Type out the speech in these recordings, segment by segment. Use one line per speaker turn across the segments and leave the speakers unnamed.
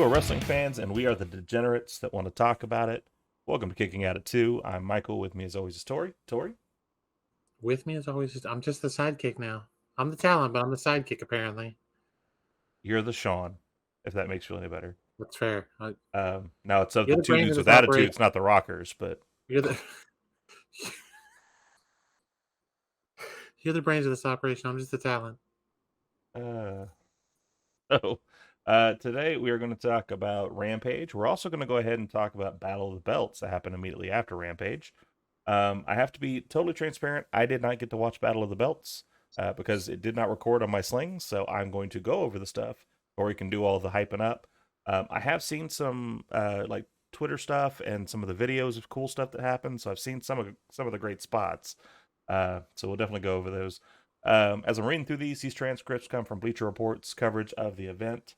Hello, wrestling fans, and we are the degenerates that want to talk about it. Welcome to Kicking Out at 2. I'm Michael. With me, as always, is Tori. Tori?
With me as always, I'm just the sidekick now. I'm the talent, but I'm the sidekick apparently.
You're the Sean, if that makes you feel any better.
That's fair.
Now, it's of
You're
the
the
two
brains
dudes
of
with
this operation.
attitudes, not the rockers, but...
You're the you're the brains of this operation. I'm just the talent.
So, today we are going to talk about Rampage. We're also going to go ahead and talk about Battle of the Belts that happened immediately after Rampage. I have to be totally transparent. I did not get to watch Battle of the Belts because it did not record on my Sling, so I'm going to go over the stuff, or we can do all the hyping up. I have seen some like Twitter stuff and some of the videos of cool stuff that happened, so I've seen some of the great spots. So we'll definitely go over those. As I'm reading through these transcripts come from Bleacher Report's coverage of the event.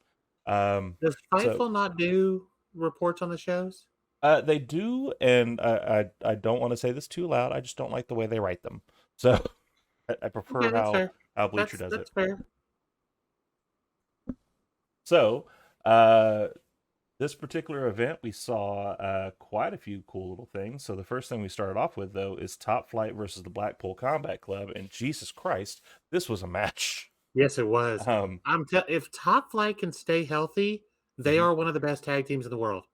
Does Fightful not do reports on the shows?
They do, and I don't want to say this too loud. I just don't like the way they write them. So I prefer
Okay, that's fair.
how Bleacher does
That's
it.
fair.
So this particular event, we saw quite a few cool little things. So the first thing we started off with, though, is Top Flight versus the Blackpool Combat Club, and Jesus Christ, this was a match.
Yes, it was. If Top Flight can stay healthy, they are one of the best tag teams in the world.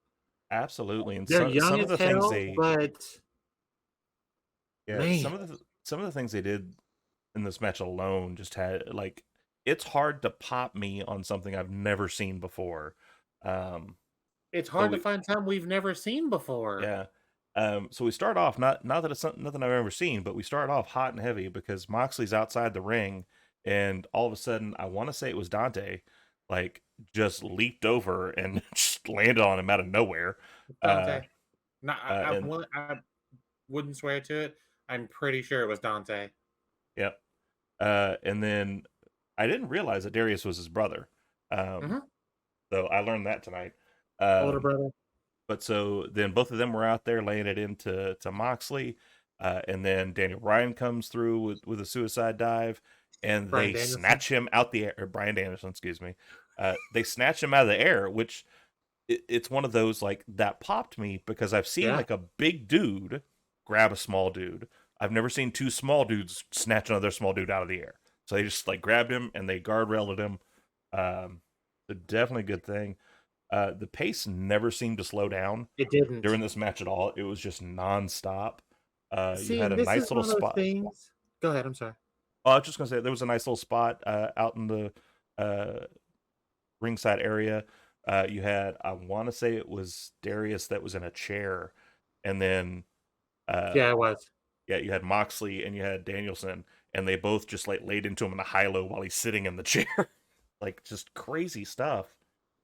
Absolutely, and
They're young
some of
as
the things
hell, but man,
some of the things they did in this match alone just had like it's hard to pop me on something I've never seen before.
it's hard to find something we've never seen before.
Yeah. So we start off not that it's nothing I've ever seen, but we start off hot and heavy because Moxley's outside the ring, and all of a sudden, I want to say it was Dante, like just leaped over and just landed on him out of nowhere.
Dante. No, I wouldn't swear to it. I'm pretty sure it was Dante.
Yep. And then I didn't realize that Darius was his brother. So I learned that tonight.
Older brother.
But so then both of them were out there laying it into Moxley. And then Daniel Bryan comes through with a suicide dive, and they snatch him out the air. Or Bryan Danielson, excuse me. They snatch him out of the air, which it's one of those like that popped me because I've seen like a big dude grab a small dude. I've never seen two small dudes snatch another small dude out of the air. So they just like grabbed him and they guardrailed him. So definitely a good thing. The pace never seemed to slow down.
It didn't
during this match at all. It was just nonstop.
See,
you had a nice little spot.
Things... Go ahead. I'm sorry.
Oh, I was just gonna say there was a nice little spot out in the ringside area. You had, I want to say it was Darius that was in a chair, and then
yeah, it was.
Yeah, you had Moxley and you had Danielson, and they both just like laid into him in a high-low while he's sitting in the chair. Like just crazy stuff.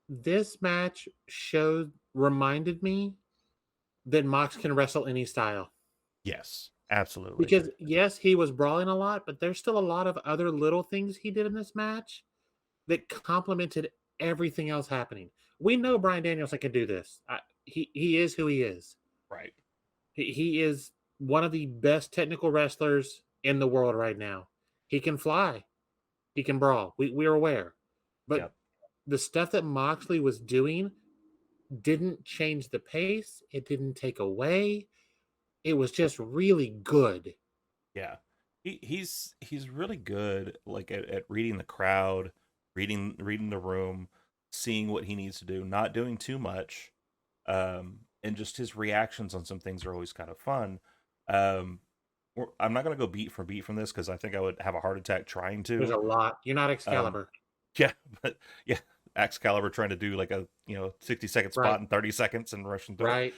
This match reminded me that Mox can wrestle any style.
Yes, absolutely.
Because yes, he was brawling a lot, but there's still a lot of other little things he did in this match that complemented everything else happening. We know Bryan Danielson can do this. He is who he is.
Right.
He is one of the best technical wrestlers in the world right now. He can fly. He can brawl. We're aware. But the stuff that Moxley was doing didn't change the pace. It didn't take away. It was just really good.
Yeah. He's really good like at reading the crowd, reading the room, seeing what he needs to do, not doing too much. And just his reactions on some things are always kind of fun. I'm not going to go beat for beat from this because I think I would have a heart attack trying to.
There's a lot. You're not Excalibur.
Yeah, but yeah, Excalibur trying to do like a 60-second spot in 30 seconds and rushing through.
Right.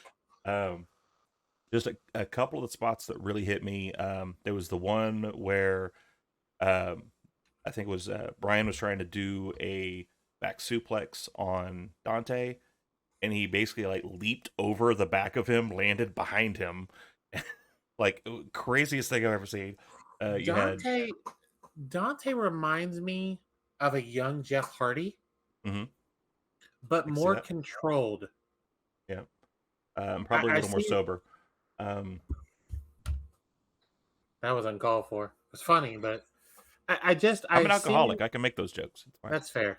Just a couple of the spots that really hit me. There was the one where I think it was Bryan was trying to do a back suplex on Dante, and he basically like leaped over the back of him, landed behind him. Like craziest thing I've ever seen.
Dante reminds me of a young Jeff Hardy, but more controlled.
Yeah, probably a little more sober.
That was uncalled for. It was funny, but I'm
an alcoholic. I can make those jokes.
That's fair.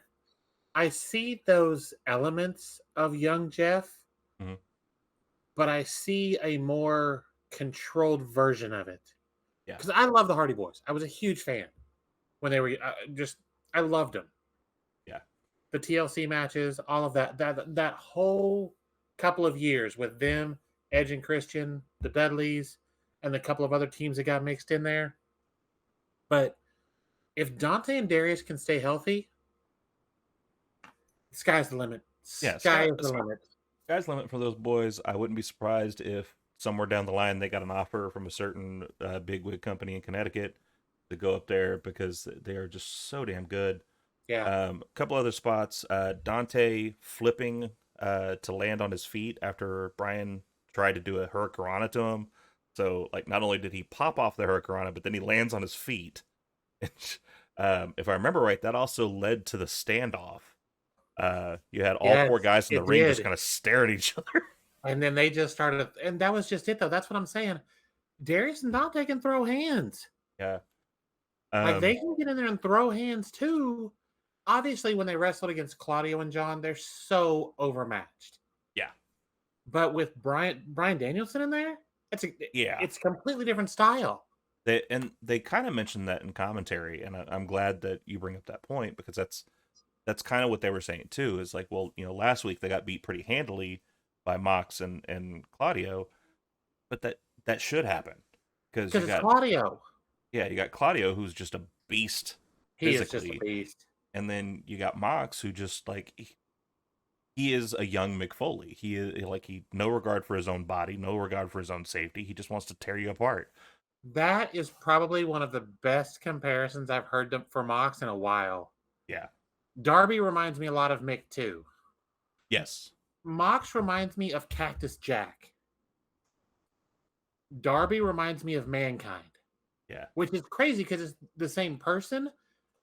I see those elements of young Jeff,
Mhm.
but I see a more controlled version of it.
Yeah.
Because I love the Hardy Boys. I was a huge fan when they were I loved them.
Yeah.
The TLC matches, all of that whole couple of years with them, Edge and Christian, the Dudleys, and the couple of other teams that got mixed in there. But if Dante and Darius can stay healthy, sky's the limit.
Yeah.
Sky is the limit.
Sky's limit for those boys. I wouldn't be surprised if somewhere down the line they got an offer from a certain bigwig company in Connecticut to go up there because they are just so damn good.
Yeah.
A couple other spots. Dante flipping to land on his feet after Brian tried to do a hurricanrana to him. So, like, not only did he pop off the hurricanrana, but then he lands on his feet. If I remember right, that also led to the standoff. You had all four guys in the ring just kind of stare at each other.
And then they just started, and that was just it, though. That's what I'm saying. Darius and Dante can throw hands.
Yeah.
Like, they can get in there and throw hands, too. Obviously, when they wrestled against Claudio and John, they're so overmatched.
Yeah.
But with Brian Danielson in there, it's a completely different style.
They kind of mentioned that in commentary, and I'm glad that you bring up that point because that's kind of what they were saying too. Is like, well, last week they got beat pretty handily by Mox and Claudio, but that should happen because
it's Claudio.
Yeah, you got Claudio who's just a beast.
He is just a beast.
And then you got Mox who just like he is a young McFoley. He is like no regard for his own body, no regard for his own safety. He just wants to tear you apart.
That is probably one of the best comparisons I've heard for Mox in a while.
Yeah.
Darby reminds me a lot of Mick too.
Yes.
Mox reminds me of Cactus Jack. Darby reminds me of Mankind.
Yeah.
Which is crazy because it's the same person,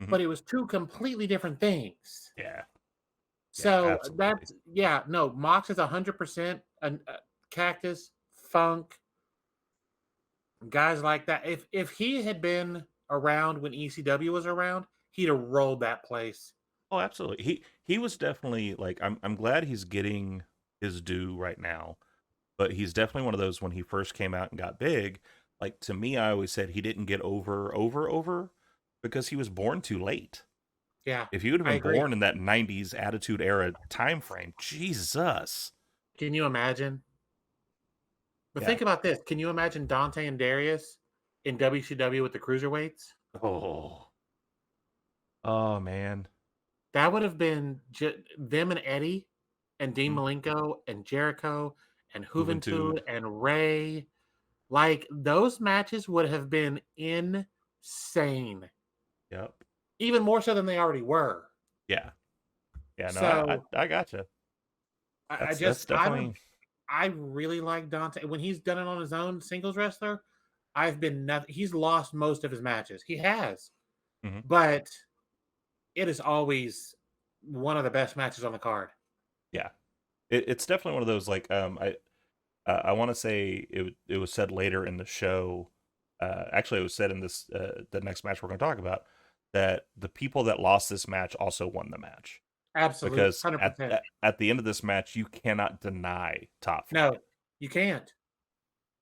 but it was two completely different things.
Yeah.
So Mox is 100% a Cactus, Funk, guys like that. If he had been around when ECW was around, he'd have rolled that place.
Oh, absolutely. He was definitely like I'm glad he's getting his due right now, but he's definitely one of those when he first came out and got big. Like to me, I always said he didn't get over because he was born too late.
Yeah.
If he would have been born in that 90s Attitude Era time frame, Jesus.
Can you imagine? But think about this. Can you imagine Dante and Darius in WCW with the cruiserweights?
Oh man.
That would have been them and Eddie and Dean Malenko and Jericho and Juventud and Ray. Like, those matches would have been insane.
Yep.
Even more so than they already were.
Yeah. Yeah, no, so, I gotcha.
I really like Dante. When he's done it on his own, singles wrestler, he's lost most of his matches. He has. But it is always one of the best matches on the card.
Yeah. It's definitely one of those, like, I want to say it was said later in the show. Actually, it was said in this the next match we're going to talk about that the people that lost this match also won the match.
Absolutely,
because at the end of this match, you cannot deny top 5.
No, you can't.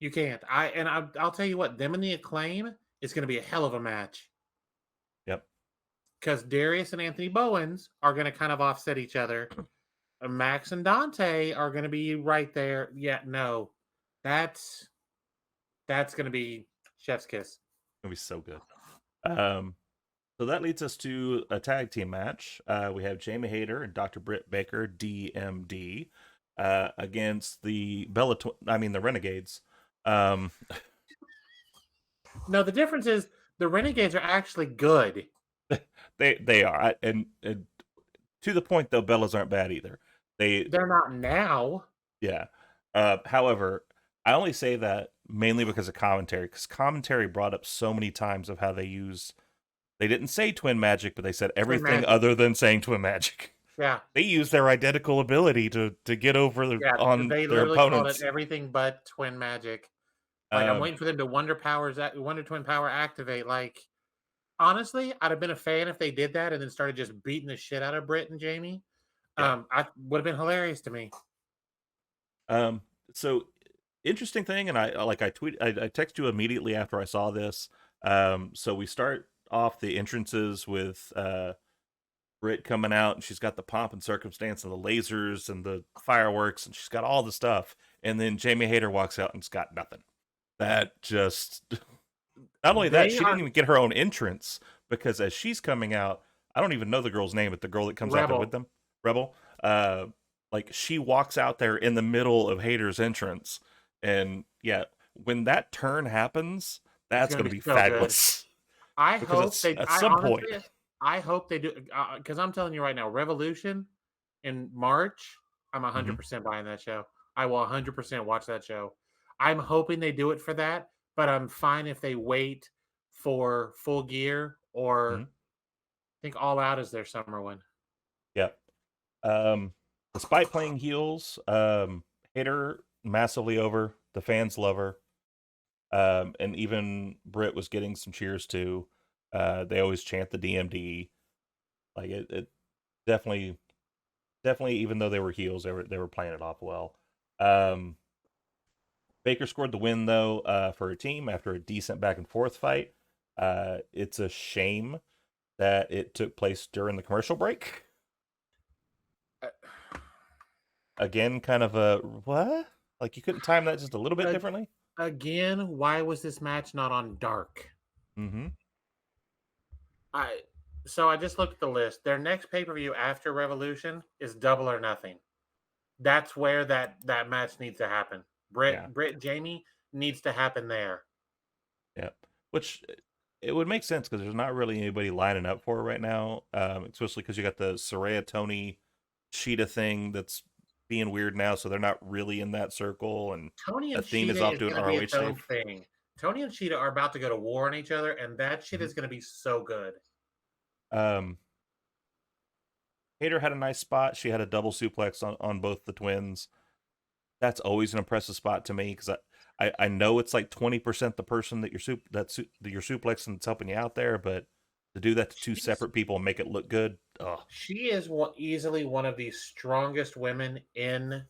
You can't. I'll tell you what, them and the Acclaim is going to be a hell of a match.
Yep.
Because Darius and Anthony Bowens are going to kind of offset each other. Max and Dante are going to be right there. Yeah, no, that's going to be chef's kiss.
It's going to be so good. So that leads us to a tag team match. We have Jamie Hayter and Dr. Britt Baker, DMD, against the the Renegades.
No, the difference is the Renegades are actually good.
They are, and to the point though, Bellas aren't bad either.
They're not now.
Yeah. However, I only say that mainly because of commentary, because commentary brought up so many times of how they didn't say twin magic, but they said everything other than saying twin magic.
Yeah.
They used their identical ability to get over on their opponents.
They literally called it everything but twin magic. Like, I'm waiting for them to Wonder Twin Power activate. Like, honestly, I'd have been a fan if they did that and then started just beating the shit out of Britt and Jamie.
Yeah.
I would have been hilarious to me.
Um, so interesting thing, and I text you immediately after I saw this. So we start off the entrances with Britt coming out, and she's got the pomp and circumstance and the lasers and the fireworks, and she's got all the stuff. And then Jamie Hayter walks out and's got nothing. That just not only that,
They
she
are
didn't even get her own entrance because as she's coming out, I don't even know the girl's name, but the girl that comes out there with
Rebel.
them, Rebel, like she walks out there in the middle of Hayter's entrance, and yeah, when that turn happens,
It's
that's
gonna
going
be
to be
so good.
fabulous
I
because
hope they.
at
I
some point,
honestly, I hope they do because I'm telling you right now, Revolution in March. I'm
hmm
100% buying that show. I will 100% watch that show. I'm hoping they do it for that, but I'm fine if they wait for Full Gear or
hmm
I think All Out is their summer one.
yeah. Despite playing heels, Hayter massively over. The fans love her. And even Britt was getting some cheers too. They always chant the DMD. Like it definitely, definitely. Even though they were heels, they were playing it off well. Um, Baker scored the win though for her team after a decent back and forth fight. It's a shame that it took place during the commercial break.
Uh,
Again, kind of a what? Like you couldn't time that just a little bit
ag-
differently?
Again, why was this match not on Dark?
Mm-hmm.
I so I just looked at the list. Their next pay per view after Revolution is Double or Nothing. That's where that match needs to happen.
Yeah.
Britt Jamie needs to happen there.
Yeah, which it would make sense because there's not really anybody lining up for it right now, especially because you got the Soraya Tony Sheeta thing that's being weird now, so they're not really in that circle, and
Tony and
Athena's
Sheeta
off
is
doing
going to be
ROH
its own
stuff.
thing. Tony and Sheeta are about to go to war on each other, and that shit
hmm
is going to be so good.
Um, Hater had a nice spot. She had a double suplex on both the twins. That's always an impressive spot to me because I know it's like 20% the person that that you're suplexing that's helping you out there, but to do that to two
She's
separate people and make it look good, oh
she is easily one of the strongest women in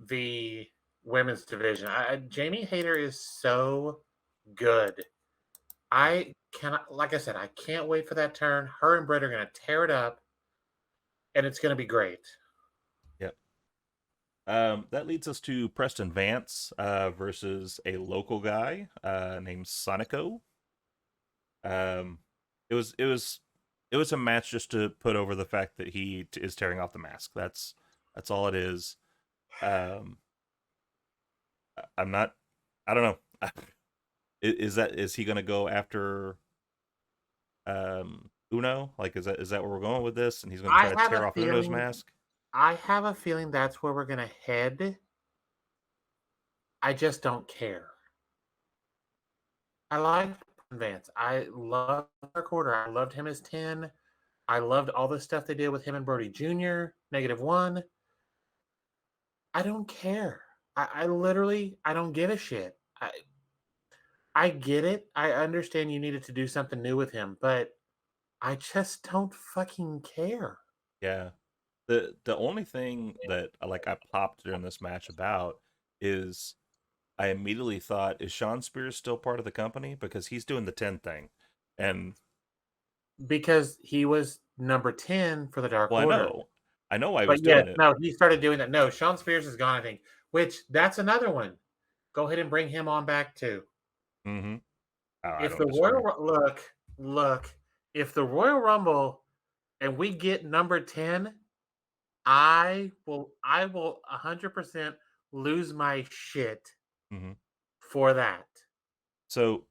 the women's division. Jamie Hayter is so good. I cannot, like I said, I can't wait for that turn. Her and Britt are going to tear it up, and it's going to be great.
yeah. That leads us to Preston Vance versus a local guy named Sonico. Um, it was a match just to put over the fact that he is tearing off the mask. That's all it is. Um, I'm not. I don't know. Is he going to go after Uno? Like is that where we're going with this? And he's going to
I
try to
have
tear
a
off Uno's
feeling.
mask?
I have a feeling that's where we're going to head. I just don't care. I like Vance. I love Quarter. I loved him as 10. I loved all the stuff they did with him and Brody Jr., -1. I don't care. I literally, I don't give a shit. I get it. I understand you needed to do something new with him, but I just don't fucking care.
Yeah. The only thing that I popped during this match about is I immediately thought, is Sean Spears still part of the company? Because he's doing the 10 thing. And
Because he was number 10 for the Dark
well, I
Order.
know. I know why he was
But yes,
doing it.
no, he started doing that. No, Sean Spears is gone, I think. Which that's another one. Go ahead and bring him on back too.
Mm-hmm. I
If
don't
the
disagree.
Look, if the Royal Rumble and we get number 10, I will 100% lose my shit
Mm-hmm.
for that.
So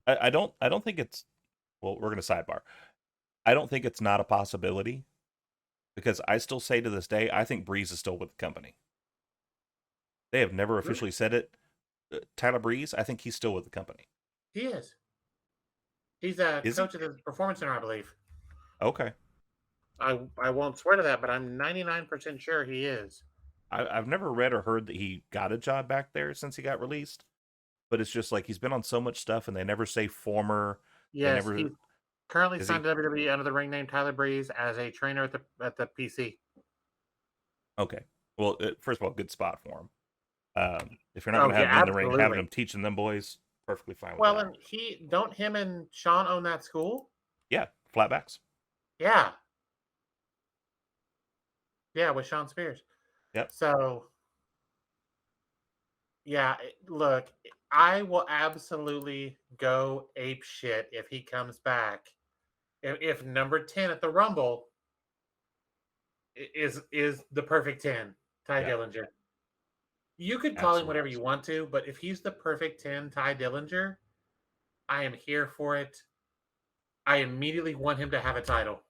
I don't think it's well, we're gonna sidebar. I don't think it's not a possibility because I still say to this day, I think Breeze is still with the company. They have never
Really?
officially said it. Tyler Breeze, I think he's still with the company.
He is. He's a
Is he?
coach at the Performance Center, I believe.
Okay.
I won't swear to that, but I'm 99% sure he is.
I've never read or heard that he got a job back there since he got released, but it's just like he's been on so much stuff and they never say former. They
Yes,
never
he's currently
is
signed
he
to WWE under the ring name Tyler Breeze as a trainer at the PC.
okay? Well, first of all, good spot for him. If you're not going
Oh
to
yeah,
have him in the ring, having
absolutely.
him teaching them boys, perfectly fine with
Well,
that.
and him and Sean own that school?
Yeah, flatbacks.
Yeah. Yeah, with Sean Spears.
Yep.
So, yeah, look, I will absolutely go ape shit if he comes back. If number 10 at the Rumble is the perfect 10, Ty
Yeah,
Dillinger. You could call him whatever
absolutely.
you want to, but if he's the perfect 10, Ty Dillinger, I am here for it. I immediately want him to have a title.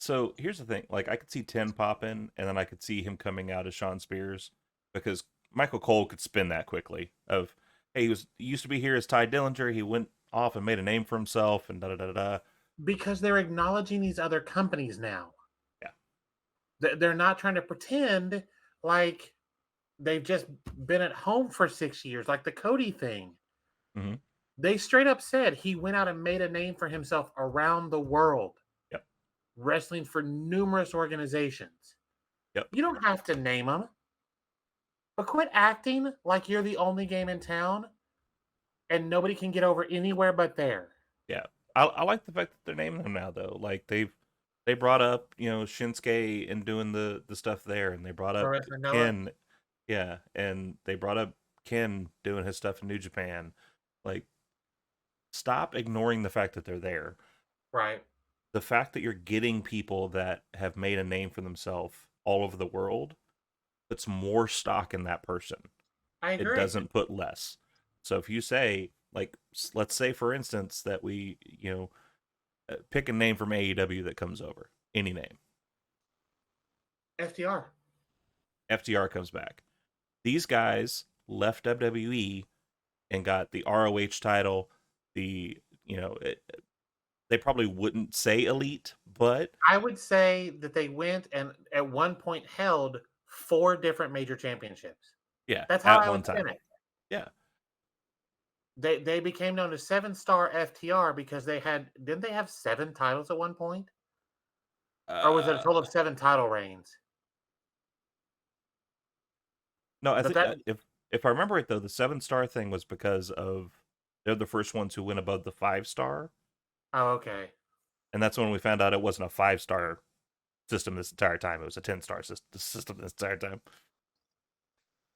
So here's the thing: like I could see 10 popping, and then I could see him coming out as Sean Spears because Michael Cole could spin that quickly. Of hey, he used to be here as Ty Dillinger. He went off and made a name for himself, and da da da da.
Because they're acknowledging these other companies now.
Yeah.
They're not trying to pretend like they've just been at home for 6 years, like the Cody thing.
Mm-hmm.
They straight up said he went out and made a name for himself around the world,
Yep.
wrestling for numerous organizations.
Yep.
You don't have to name them, but quit acting like you're the only game in town and nobody can get over anywhere but there.
Yeah. I like the fact that they're naming him now though. Like they brought up Shinsuke and doing the stuff there, and they brought
Pro
up
Wrestling Noah,
Ken, yeah, and they brought up Ken doing his stuff in New Japan. Like, stop ignoring the fact that they're there.
right?
The fact that you're getting people that have made a name for themselves all over the world puts more stock in that person.
I
It
agree.
doesn't put less. So if you say, like, let's say for instance that we pick a name from AEW that comes over, any name,
FTR.
FTR comes back. These guys left WWE and got the ROH title. The you know it, they probably wouldn't say elite, but
I would say that they went and at one point held 4 different major championships.
yeah,
That's how
at
I
one
would spin
time,
it.
yeah.
They became known as 7-star FTR because didn't they have 7 titles at one point? Or was it a
Uh,
total of 7 title reigns?
no, I
But
think
that
if I remember right though, the 7-star thing was because of they're the first ones who went above the 5-star,
oh, okay.
and that's when we found out it wasn't a 5-star system this entire time. It was a 10-star system this entire time.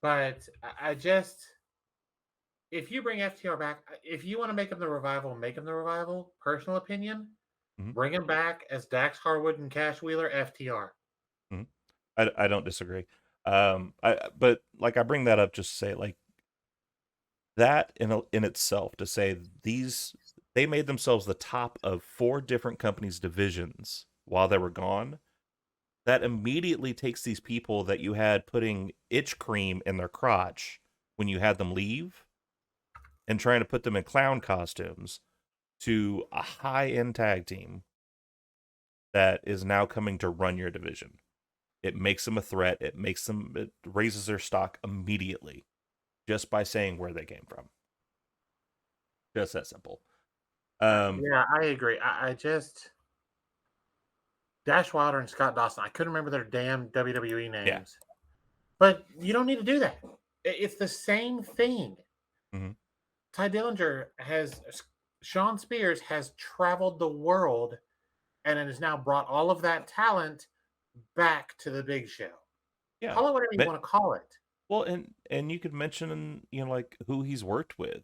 But I just if you bring FTR back, if you want to make him the revival, make him the revival. Personal opinion,
Mm-hmm.
bring him back as Dax Harwood and Cash Wheeler FTR.
Mm-hmm. I don't disagree. But like I bring that up just to say like that in itself to say these they made themselves the top of 4 different companies' divisions while they were gone. That immediately takes these people that you had putting itch cream in their crotch when you had them leave and trying to put them in clown costumes to a high-end tag team that is now coming to run your division. It makes them a threat. It raises their stock immediately just by saying where they came from. Just that simple.
Yeah, I agree. I just Dash Wilder and Scott Dawson. I couldn't remember their damn WWE
Yeah.
names, but you don't need to do that. It's the same thing.
Mm-hmm.
Ty Dillinger Sean Spears has traveled the world and has now brought all of that talent back to the big show.
Yeah.
Call it whatever you want to call it.
Well, and you could mention like who he's worked with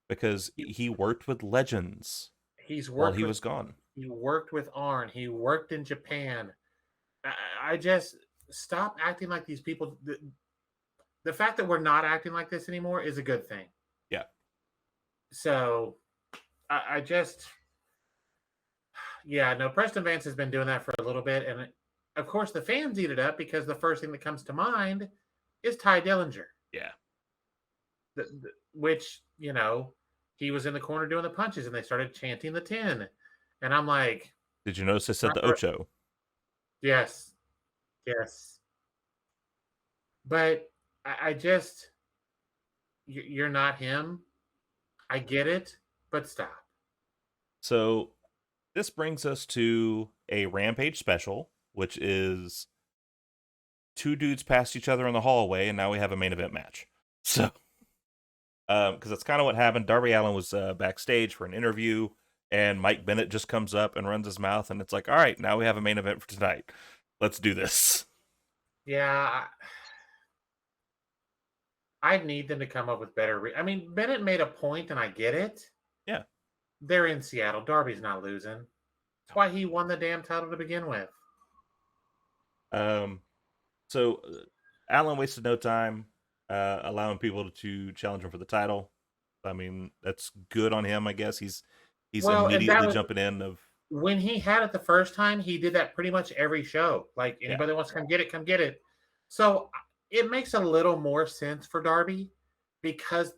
because he worked with legends
He's
while
worked
he
with
was gone.
he worked with Arn. He worked in Japan. I just stop acting like these people. The fact that we're not acting like this anymore is a good thing.
Yeah.
So I just, yeah, no, Preston Vance has been doing that for a little bit. And of course, the fans eat it up because the first thing that comes to mind is Ty Dillinger,
Yeah.
which, he was in the corner doing the punches and they started chanting the 10. And I'm like,
Did you notice I said the Ocho?
yes, yes. But I just, you're not him. I get it, but stop.
So this brings us to a Rampage special, which is two dudes passed each other in the hallway, and now we have a main event match. So, because that's kind of what happened. Darby Allin was backstage for an interview, and Mike Bennett just comes up and runs his mouth, and it's like, all right, now we have a main event for tonight. Let's do this.
Yeah, I need them to come up with better. I mean, Bennett made a point, and I get it.
Yeah.
They're in Seattle. Darby's not losing. That's why he won the damn title to begin with.
So Allen wasted no time allowing people to challenge him for the title. I mean, that's good on him, I guess. He's
Well, and that
immediately
was
jumping in of
when he had it the first time. He did that pretty much every show. Like
yeah,
anybody wants to come get it, come get it. So it makes a little more sense for Darby because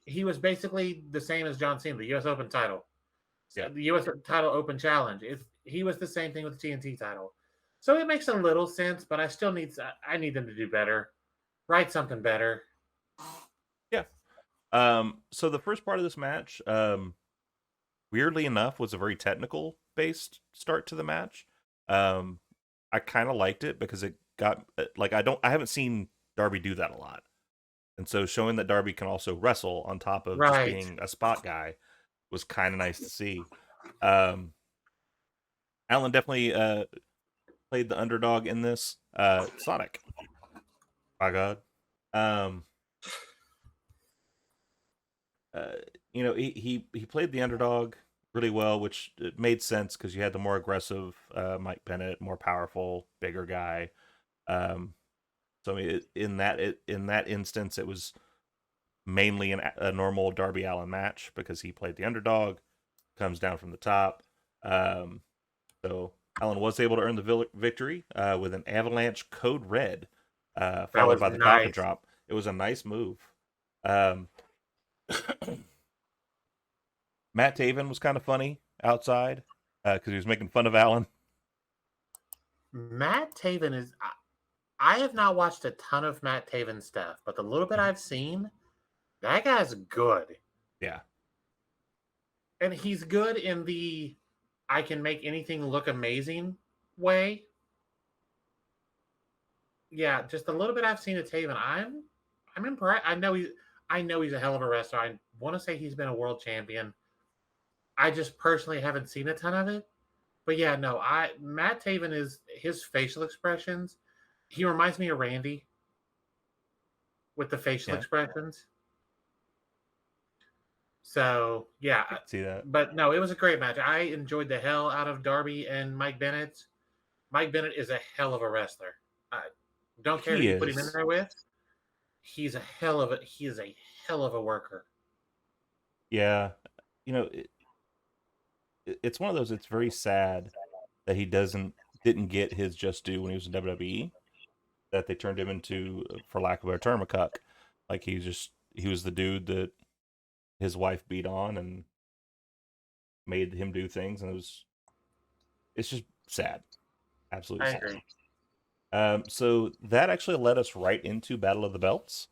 he was basically the same as John Cena, the U.S. Open title,
yeah.
the U.S. title Open Challenge. He was the same thing with the TNT title. So it makes a little sense, but I still need them to do better, write something better.
Yeah. So the first part of this match, weirdly enough, was a very technical based start to the match. I kind of liked it because it got like I haven't seen Darby do that a lot. And so showing that Darby can also wrestle on top of just
Right.
being a spot guy was kind of nice to see. Allen definitely played the underdog in this. Sonic. My God. Um, uh, he played the underdog really well, which it made sense because you had the more aggressive Mike Bennett, more powerful, bigger guy. So I mean, in that instance, it was mainly a normal Darby Allin match because he played the underdog, comes down from the top. So Allen was able to earn the victory with an Avalanche Code Red, followed by the coffin
Nice.
drop. It was a nice move. Um, Matt Taven was kind of funny outside because he was making fun of Allen.
Matt Taven is. I have not watched a ton of Matt Taven stuff, but the little bit I've seen, that guy's good.
Yeah.
And he's good in the I can make anything look amazing way. Yeah, just a little bit I've seen of Taven. I'm impressed. I know he's a hell of a wrestler. I want to say he's been a world champion. I just personally haven't seen a ton of it. But yeah, no, Matt Taven is his facial expressions. He reminds me of Randy with the facial
Yeah.
expressions. So yeah,
I can see that.
but no, it was a great match. I enjoyed the hell out of Darby and Mike Bennett. Mike Bennett is a hell of a wrestler. Don't care who
He
you put him in
is.
there with. He is a hell of a worker.
Yeah. You know, it's one of those. It's very sad that he didn't get his just due when he was in WWE. That they turned him into, for lack of a better term, a cuck. Like he was the dude that his wife beat on and made him do things, and it's just sad, absolutely
I
sad.
agree.
So that actually led us right into Battle of the Belts.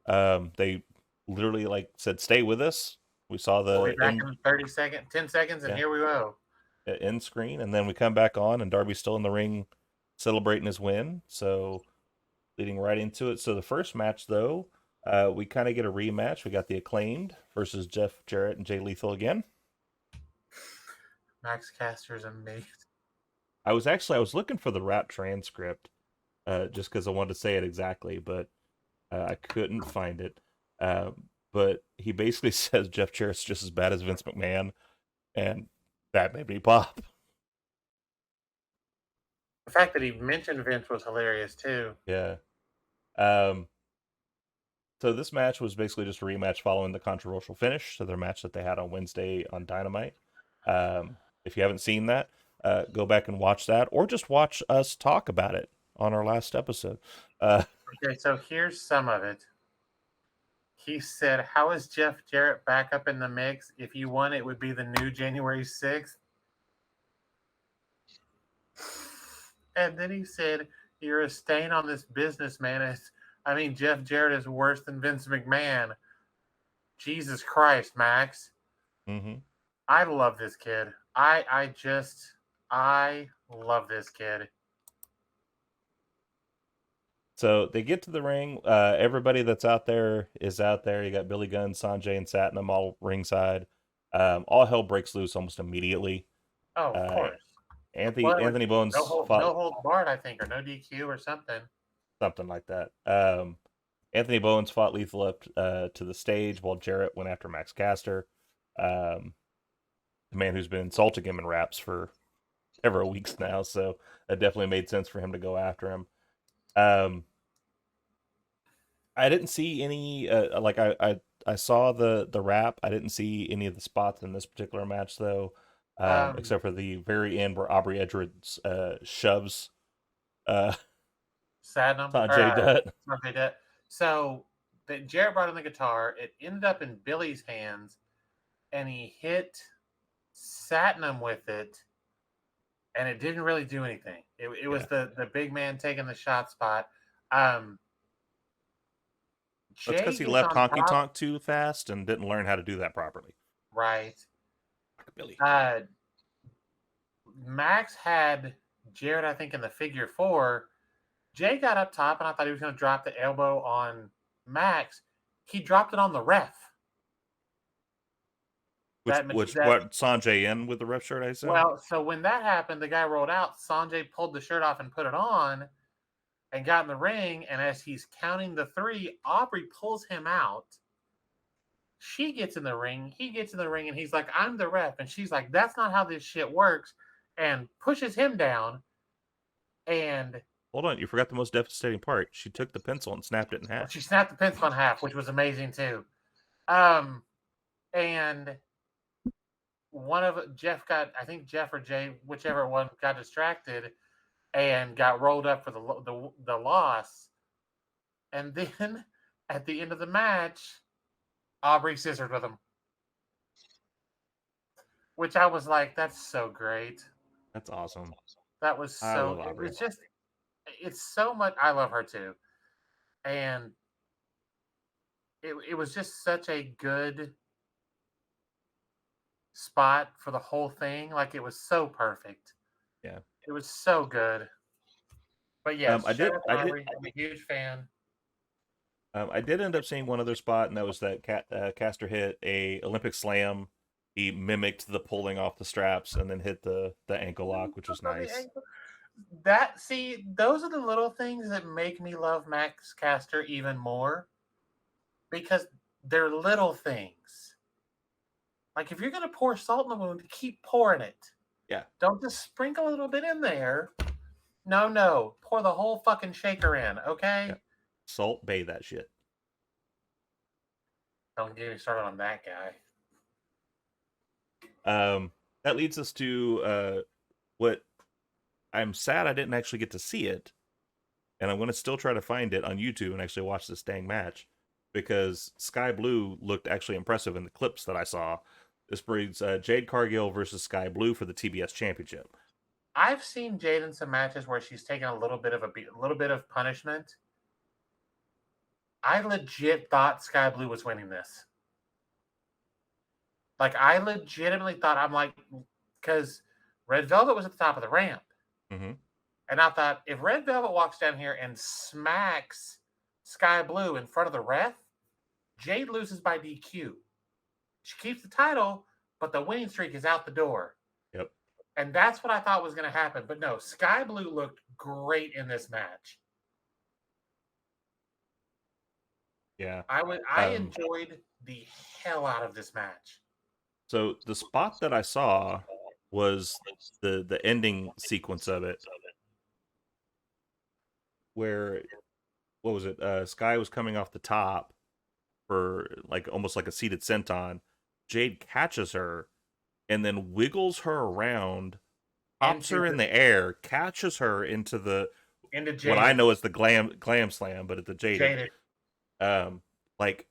They literally like said, "Stay with us." We saw
We'll be
the
back in 30 seconds, 10 seconds, and
yeah,
here we go.
end screen, and then we come back on, and Darby's still in the ring celebrating his win. So leading right into it. So the first match, though, we kind of get a rematch. We got the Acclaimed versus Jeff Jarrett and Jay Lethal again.
Max Caster's amazing.
I was looking for the rap transcript just because I wanted to say it exactly, but I couldn't find it. But he basically says Jeff Jarrett's just as bad as Vince McMahon, and that made me pop.
The fact that he mentioned Vince was hilarious too.
Yeah. Um, so this match was basically just a rematch following the controversial finish to their match that they had on Wednesday on Dynamite. If you haven't seen that, go back and watch that, or just watch us talk about it on our last episode.
Okay, so here's some of it. He said, "How is Jeff Jarrett back up in the mix? If you won, it would be the new January 6th." And then he said, "You're a stain on this business, man. Jeff Jarrett is worse than Vince McMahon." Jesus Christ, Max.
Mm-hmm.
I love this kid. I love this kid.
So they get to the ring. Everybody that's out there is out there. You got Billy Gunn, Sanjay, and Satnam all ringside. All hell breaks loose almost immediately.
Oh, of
Uh,
course.
Anthony
Well, it was
Anthony Bones
no
fought
hold barred, I think, or no DQ or something.
something like that. Anthony Bones fought Lethal up to the stage while Jarrett went after Max Caster, the man who's been insulting him in raps for several weeks now. So it definitely made sense for him to go after him. Um, I didn't see any like I saw the rap. I didn't see any of the spots in this particular match though, except for the very end where Aubrey Edwards shoves uh,
Sadnum or
Sanjay Dutt.
Sanjay Dutt. So Jarrett brought in the guitar. It ended up in Billy's hands, and he hit Satnam with it, and it didn't really do anything. It was the big man taking the shot spot.
That's because
Jay
he
gets
left
on
Honky
top,
Tonk too fast and didn't learn how to do that properly.
right?
Billy.
Max had Jarrett, I think, in the figure four. Jay got up top, and I thought he was going to drop the elbow on Max. He dropped it on the ref.
Which what Sanjay in with the ref shirt, I assume?
Well, so when that happened, the guy rolled out. Sanjay pulled the shirt off and put it on and got in the ring. And as he's counting the three, Aubrey pulls him out. She gets in the ring. He gets in the ring, and he's like, I'm the ref. And she's like, that's not how this shit works, and pushes him down. And
hold on, you forgot the most devastating part. She took the pencil and snapped it in half.
She snapped the pencil in half, which was amazing too. And one of Jeff or Jay, whichever one, got distracted and got rolled up for the loss. And then at the end of the match, Aubrey scissored with him, which I was like, that's so great.
That's awesome.
That was so. It was just. It's so much. I love her too, and it was just such a good spot for the whole thing. Like, it was so perfect.
Yeah,
it was so good. But yes,
I'm a
huge fan.
I did end up seeing one other spot, and that was that Caster hit a Olympic slam. He mimicked the pulling off the straps and then hit the ankle lock, which was nice.
Those are the little things that make me love Max Caster even more, because they're little things. Like, if you're going to pour salt in the wound, keep pouring it.
Yeah.
Don't just sprinkle a little bit in there. No. Pour the whole fucking shaker in, okay?
Yeah. Salt Bay that shit.
Don't get me started on that guy.
That leads us to what I'm sad I didn't actually get to see it, and I'm going to still try to find it on YouTube and actually watch this dang match, because Sky Blue looked actually impressive in the clips that I saw. This brings Jade Cargill versus Sky Blue for the TBS Championship.
I've seen Jade in some matches where she's taken a little bit of punishment. I legit thought Sky Blue was winning this. Like, I legitimately thought, I'm like, because Red Velvet was at the top of the ramp.
Mm-hmm.
And I thought, if Red Velvet walks down here and smacks Sky Blue in front of the ref, Jade loses by DQ. She keeps the title, but the winning streak is out the door.
Yep.
And that's what I thought was going to happen. But no, Sky Blue looked great in this match.
Yeah.
I enjoyed the hell out of this match.
So the spot that I saw was the ending sequence of it, where, what was it? Sky was coming off the top for like almost like a seated senton. Jade catches her and then wiggles her around, pops her in the air, catches her into what I know is the glam slam, but it's the Jaded. Like,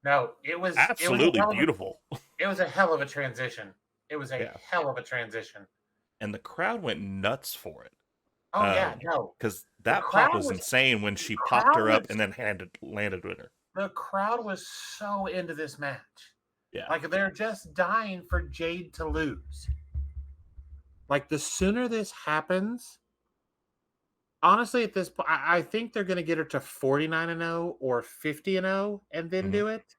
no, it was
absolutely beautiful.
It was a hell of a transition. It was a hell of a transition.
And the crowd went nuts for it.
Oh, yeah, no.
Because that pop was insane when she popped her up and then landed with her.
The crowd was so into this match.
Yeah.
Like they're just dying for Jade to lose. Like the sooner this happens, honestly, at this point, I think they're going to get her to 49-0 or 50-0 and then
Hmm.
do it.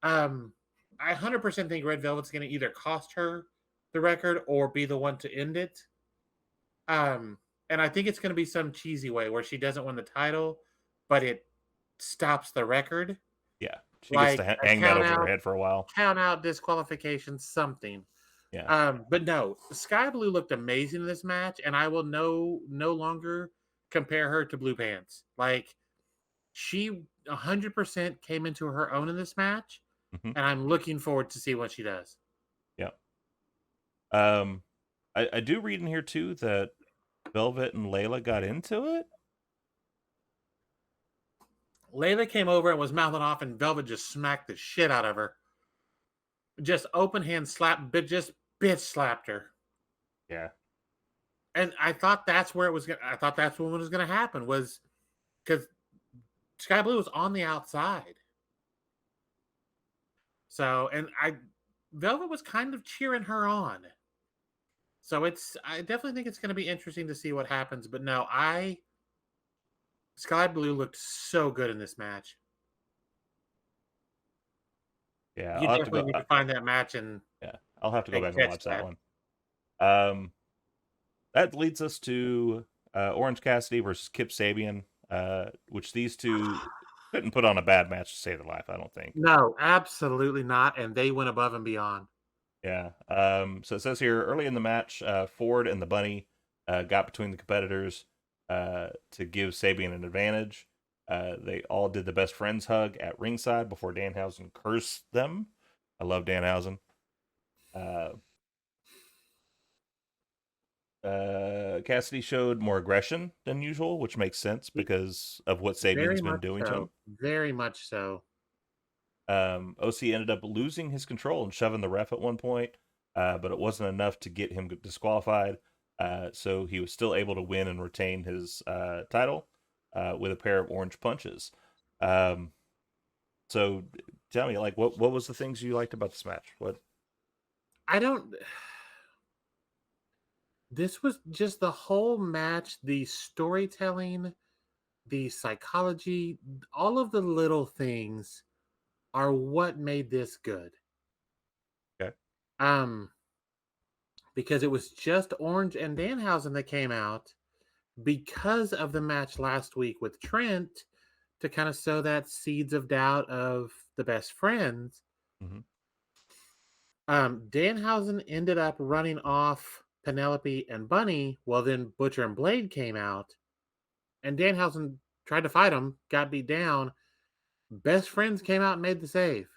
Um, I 100% think Red Velvet's going to either cost her the record or be the one to end it. Um, and I think it's going to be some cheesy way where she doesn't win the title, but it stops the record,
Yeah. She gets to
like a
hang that over her head for a while.
count out, disqualification, something.
Yeah.
But no, Sky Blue looked amazing in this match, and I will no longer compare her to Blue Pants. Like she 100% came into her own in this match,
Hmm.
and I'm looking forward to see what she does.
Yeah. I do read in here too that Velvet and Layla got into it.
Layla came over and was mouthing off, and Velvet just smacked the shit out of her. Just open hand slap, but just bitch slapped her.
Yeah.
And I thought that's where it was. I thought that's what was going to happen was because Sky Blue was on the outside. So, and Velvet was kind of cheering her on. So I definitely think it's going to be interesting to see what happens. But no, Sky Blue looked so good in this match.
Yeah.
You
I'll have to
definitely
go.
need to find that match and
Yeah. I'll have to go back and
catch
watch that
that.
one. Um, that leads us to Orange Cassidy versus Kip Sabian, which these two couldn't put on a bad match to save their life, I don't think.
No, absolutely not. And they went above and beyond.
Yeah. So it says here early in the match, Ford and the Bunny got between the competitors to give Sabian an advantage. They all did the best friends hug at ringside before Danhausen cursed them. I love Danhausen. Uh, Cassidy showed more aggression than usual, which makes sense because of what
Very
Sabian's been
much
doing to him.
so. Very much so.
OC ended up losing his control and shoving the ref at one point, but it wasn't enough to get him disqualified. So he was still able to win and retain his title with a pair of orange punches. Um, so tell me, like, what was the things you liked about this match? What?
I don't. This was just the whole match, the storytelling, the psychology, all of the little things are what made this good.
Okay.
Um, because it was just Orange and Danhausen that came out because of the match last week with Trent to kind of sow that seeds of doubt of the best friends.
Mm-hmm.
Danhausen ended up running off Penelope and Bunny. Well, then Butcher and Blade came out, and Danhausen tried to fight him, got beat down. Best friends came out and made the save.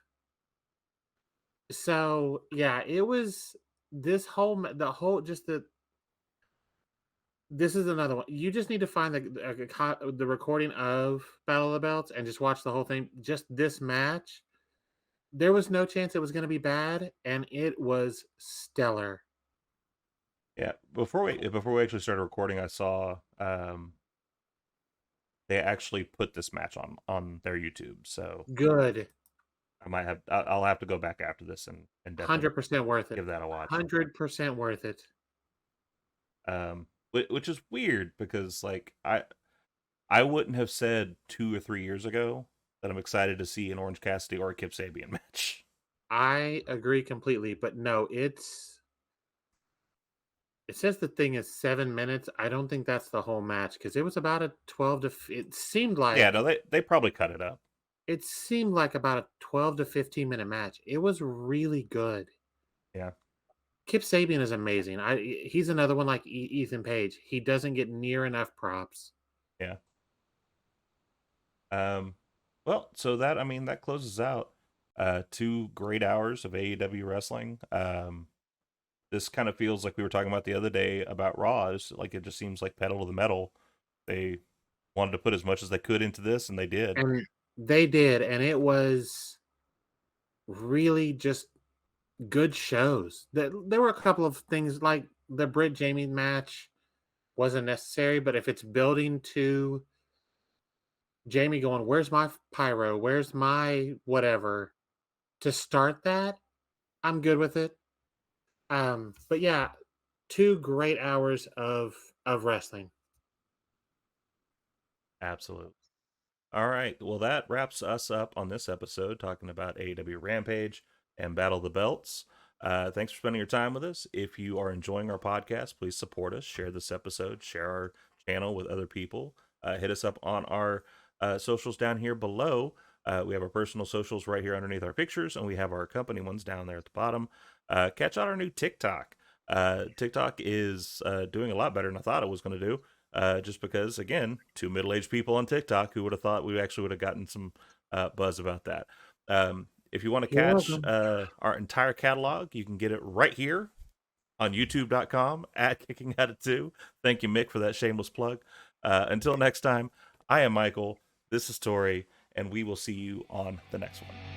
So yeah, it was this whole the whole just the. This is another one. You just need to find the recording of Battle of the Belts and just watch the whole thing. Just this match, there was no chance it was going to be bad, and it was stellar.
Yeah. Before we actually started recording, I saw they actually put this match on their YouTube. So
Good.
I'll have to go back after this and definitely
100% worth it.
give that a watch.
100% worth it.
Which is weird because like I wouldn't have said 2 or 3 years ago that I'm excited to see an Orange Cassidy or a Kip Sabian match.
I agree completely, but no, it says the thing is 7 minutes. I don't think that's the whole match because it was about a 12 to it seemed
Yeah,
like
no, they probably cut it up.
about a 12 to 15-minute match. It was really good.
Yeah,
Kip Sabian is amazing. He's another one like Ethan Page. He doesn't get near enough props.
yeah. Um, well, so that I mean that closes out 2 great hours of AEW wrestling. This kind of feels like we were talking about the other day about Raw. Like it just seems like pedal to the metal. They wanted to put as much as they could into this, and they did.
And they did, and it was really just good shows. There were a couple of things like the Britt Jamie match wasn't necessary, but if it's building to Jamie going, "Where's my pyro? Where's my whatever?" to start that, I'm good with it. But yeah, 2 great hours of wrestling.
Absolutely. All right. Well, that wraps us up on this episode talking about AEW Rampage and Battle of the Belts. Thanks for spending your time with us. If you are enjoying our podcast, please support us, share this episode, share our channel with other people. Hit us up on our socials down here below. We have our personal socials right here underneath our pictures, and we have our company ones down there at the bottom. Catch out our new TikTok. TikTok is doing a lot better than I thought it was going to do. Just because, again, two middle-aged people on TikTok, who would have thought we actually would have gotten some buzz about that. If you want to
You're
catch
welcome.
our entire catalog, you can get it right here on youtube.com at Kicking Out of Two. Thank you, Mick, for that shameless plug. Until next time, I am Michael. This is Tori, and we will see you on the next one.